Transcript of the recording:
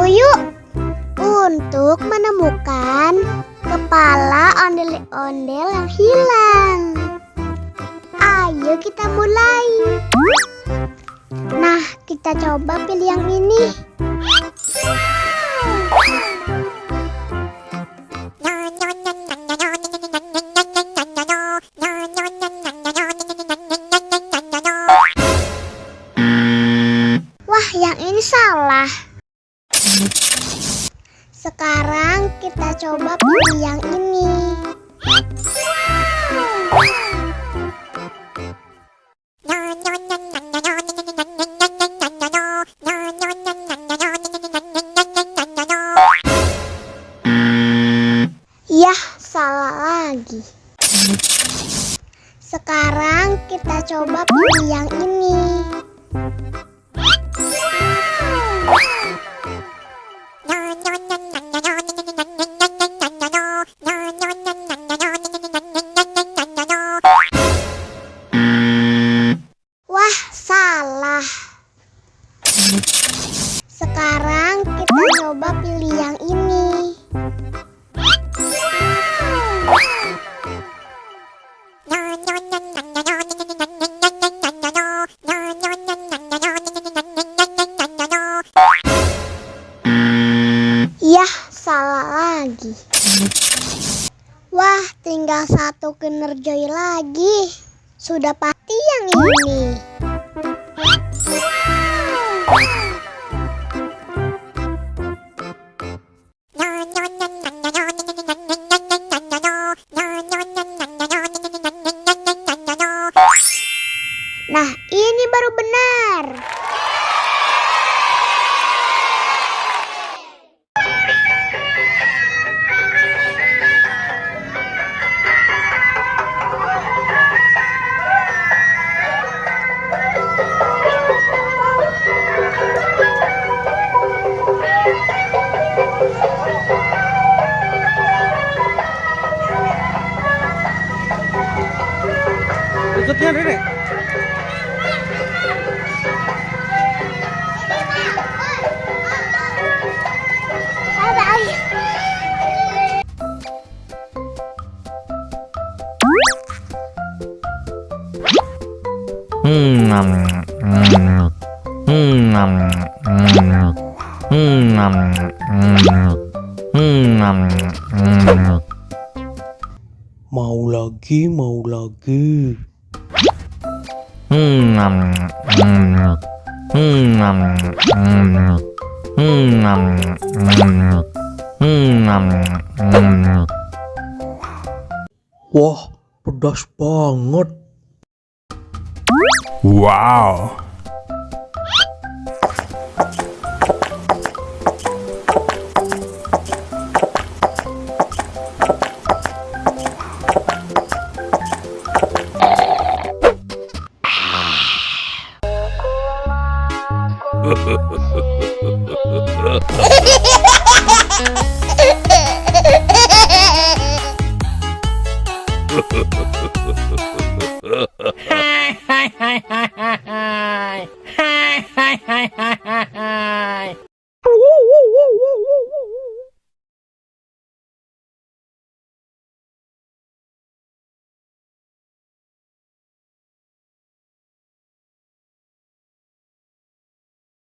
aku yuk untuk menemukan kepala ondel-ondel yang hilang. Ayo kita mulai. Nah, kita coba pilih yang ini. Wah, yang ini salah. Sekarang kita coba pilih yang ini. Yah, salah lagi. Sekarang kita coba pilih yang ini. Wah, salah. Sekarang kita coba pilih yang ini. Yah, salah lagi. Wah, tinggal satu Kinder-Joy lagi. Sudah pasti yang ini. Nah, ini baru benar. Ikutnya Nenek. Mau lagi, mau lagi. Wah, pedas banget. Wow. Hai.